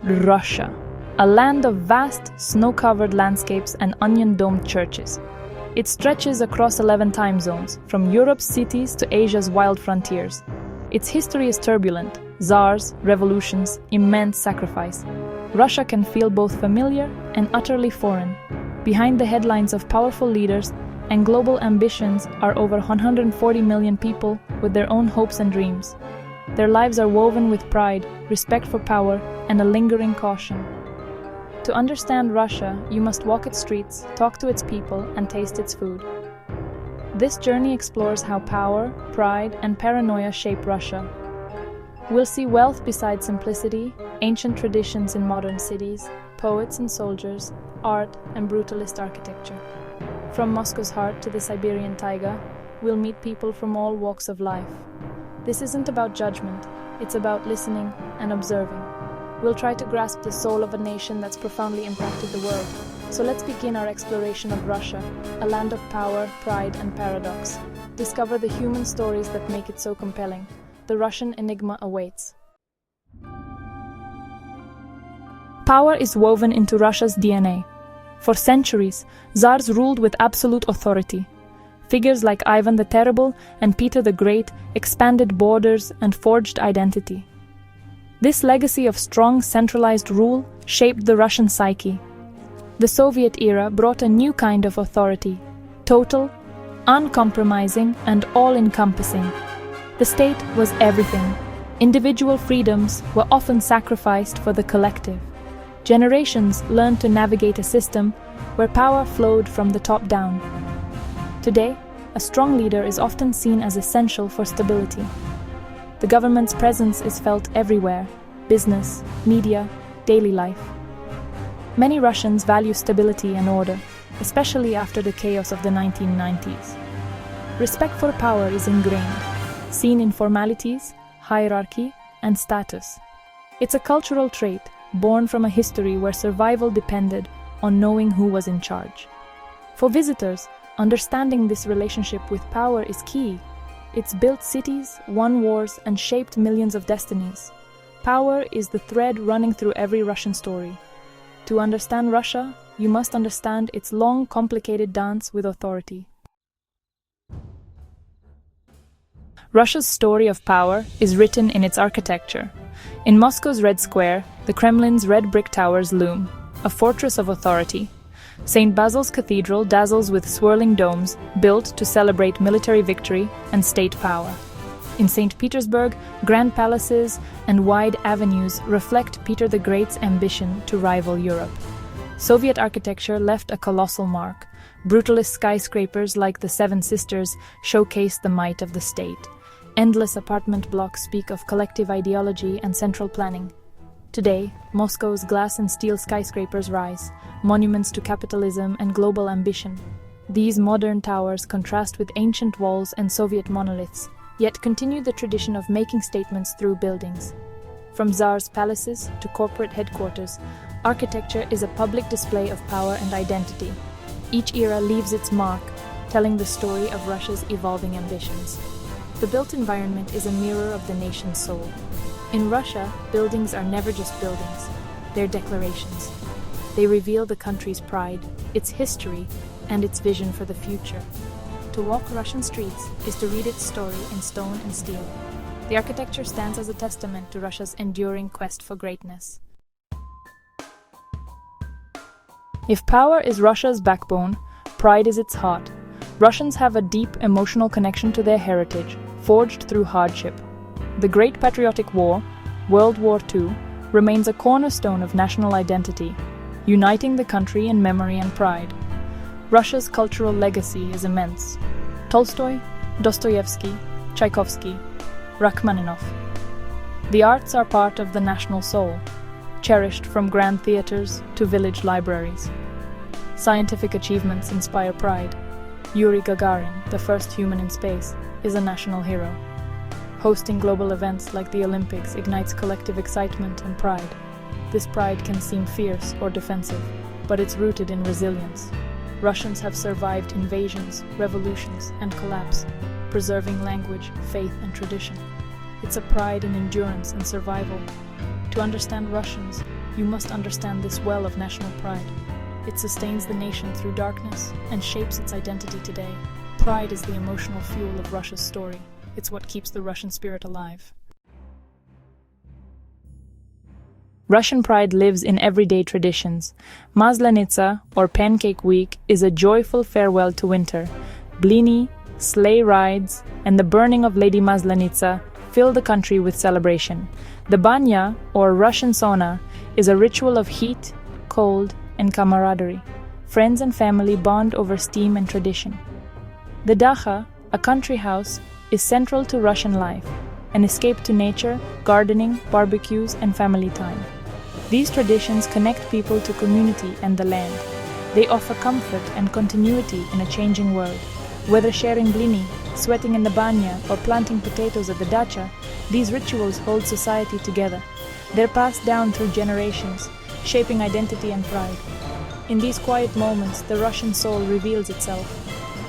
Russia, a land of vast, snow-covered landscapes and onion-domed churches. It stretches across 11 time zones, from Europe's cities to Asia's wild frontiers. Its history is turbulent: czars, revolutions, immense sacrifice. Russia can feel both familiar and utterly foreign. Behind the headlines of powerful leaders and global ambitions are over 140 million people with their own hopes and dreams. Their lives are woven with pride, respect for power, and a lingering caution. To understand Russia, you must walk its streets, talk to its people, and taste its food. This journey explores how power, pride, and paranoia shape Russia. We'll see wealth beside simplicity, ancient traditions in modern cities, poets and soldiers, art and brutalist architecture. From Moscow's heart to the Siberian taiga, we'll meet people from all walks of life. This isn't about judgment, it's about listening and observing. We'll try to grasp the soul of a nation that's profoundly impacted the world. So let's begin our exploration of Russia, a land of power, pride, and paradox. Discover the human stories that make it so compelling. The Russian enigma awaits. Power is woven into Russia's DNA. For centuries, czars ruled with absolute authority. Figures like Ivan the Terrible and Peter the Great expanded borders and forged identity. This legacy of strong, centralized rule shaped the Russian psyche. The Soviet era brought a new kind of authority: total, uncompromising, and all-encompassing. The state was everything. Individual freedoms were often sacrificed for the collective. Generations learned to navigate a system where power flowed from the top down. Today, a strong leader is often seen as essential for stability. The government's presence is felt everywhere: business, media, daily life. Many Russians value stability and order, especially after the chaos of the 1990s. Respect for power is ingrained, seen in formalities, hierarchy, and status. It's a cultural trait born from a history where survival depended on knowing who was in charge. For visitors, understanding this relationship with power is key. It's built cities, won wars, and shaped millions of destinies. Power is the thread running through every Russian story. To understand Russia, you must understand its long, complicated dance with authority. Russia's story of power is written in its architecture. In Moscow's Red Square, the Kremlin's red brick towers loom, a fortress of authority. St. Basil's Cathedral dazzles with swirling domes, built to celebrate military victory and state power. In St. Petersburg, grand palaces and wide avenues reflect Peter the Great's ambition to rival Europe. Soviet architecture left a colossal mark. Brutalist skyscrapers like the Seven Sisters showcase the might of the state. Endless apartment blocks speak of collective ideology and central planning. Today, Moscow's glass and steel skyscrapers rise, monuments to capitalism and global ambition. These modern towers contrast with ancient walls and Soviet monoliths, yet continue the tradition of making statements through buildings. From czars' palaces to corporate headquarters, architecture is a public display of power and identity. Each era leaves its mark, telling the story of Russia's evolving ambitions. The built environment is a mirror of the nation's soul. In Russia, buildings are never just buildings. They're declarations. They reveal the country's pride, its history, and its vision for the future. To walk Russian streets is to read its story in stone and steel. The architecture stands as a testament to Russia's enduring quest for greatness. If power is Russia's backbone, pride is its heart. Russians have a deep emotional connection to their heritage, forged through hardship. The Great Patriotic War, World War II, remains a cornerstone of national identity, uniting the country in memory and pride. Russia's cultural legacy is immense. Tolstoy, Dostoevsky, Tchaikovsky, Rachmaninoff. The arts are part of the national soul, cherished from grand theaters to village libraries. Scientific achievements inspire pride. Yuri Gagarin, the first human in space, is a national hero. Hosting global events like the Olympics ignites collective excitement and pride. This pride can seem fierce or defensive, but it's rooted in resilience. Russians have survived invasions, revolutions, and collapse, preserving language, faith, and tradition. It's a pride in endurance and survival. To understand Russians, You must understand this well of national pride. It sustains the nation through darkness and shapes its identity today. Pride is the emotional fuel of Russia's story. It's what keeps the Russian spirit alive. Russian pride lives in everyday traditions. Maslenitsa, or Pancake Week, is a joyful farewell to winter. Blini, sleigh rides, and the burning of Lady Maslenitsa fill the country with celebration. The banya, or Russian sauna, is a ritual of heat, cold, and camaraderie. Friends and family bond over steam and tradition. The dacha, a country house, is central to Russian life, an escape to nature, gardening, barbecues, and family time. These traditions connect people to community and the land. They offer comfort and continuity in a changing world. Whether sharing blini, sweating in the banya, or planting potatoes at the dacha, these rituals hold society together. They're passed down through generations, shaping identity and pride. In these quiet moments, the Russian soul reveals itself.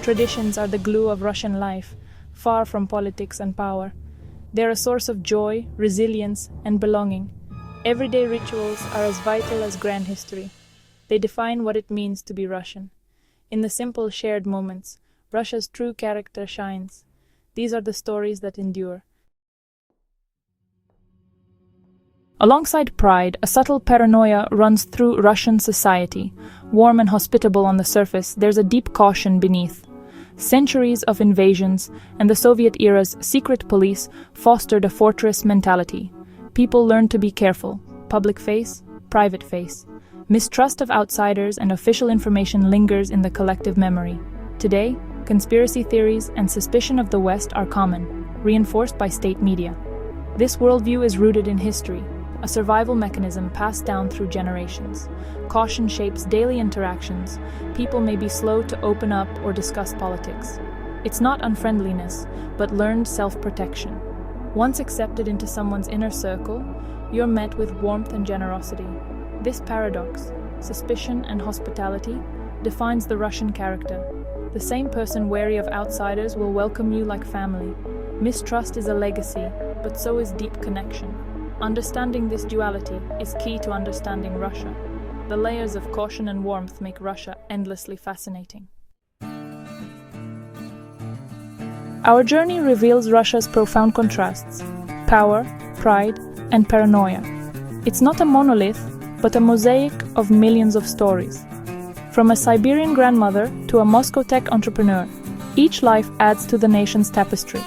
Traditions are the glue of Russian life, far from politics and power. They're a source of joy, resilience, and belonging. Everyday rituals are as vital as grand history. They define what it means to be Russian. In the simple shared moments, Russia's true character shines. These are the stories that endure. Alongside pride, a subtle paranoia runs through Russian society. Warm and hospitable on the surface, there's a deep caution beneath. Centuries of invasions and the Soviet era's secret police fostered a fortress mentality. People learned to be careful. Public face, private face. Mistrust of outsiders and official information lingers in the collective memory. Today, conspiracy theories and suspicion of the West are common, reinforced by state media. This worldview is rooted in history, a survival mechanism passed down through generations. Caution shapes daily interactions. People may be slow to open up or discuss politics. It's not unfriendliness, but learned self-protection. Once accepted into someone's inner circle, you're met with warmth and generosity. This paradox, suspicion and hospitality, defines the Russian character. The same person wary of outsiders will welcome you like family. Mistrust is a legacy, but so is deep connection. Understanding this duality is key to understanding Russia. The layers of caution and warmth make Russia endlessly fascinating. Our journey reveals Russia's profound contrasts: power, pride, and paranoia. It's not a monolith, but a mosaic of millions of stories. From a Siberian grandmother to a Moscow tech entrepreneur, each life adds to the nation's tapestry.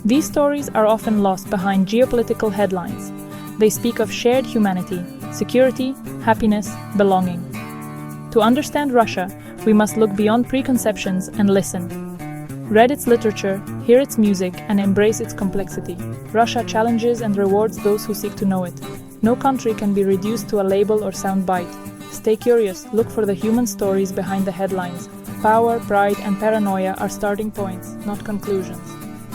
These stories are often lost behind geopolitical headlines. They speak of shared humanity, security, happiness, belonging. To understand Russia, we must look beyond preconceptions and listen. Read its literature, hear its music, and embrace its complexity. Russia challenges and rewards those who seek to know it. No country can be reduced to a label or soundbite. Stay curious, look for the human stories behind the headlines. Power, pride, and paranoia are starting points, not conclusions.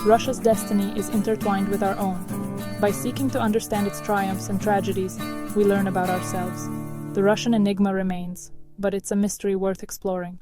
Russia's destiny is intertwined with our own. By seeking to understand its triumphs and tragedies, we learn about ourselves. The Russian enigma remains, but it's a mystery worth exploring.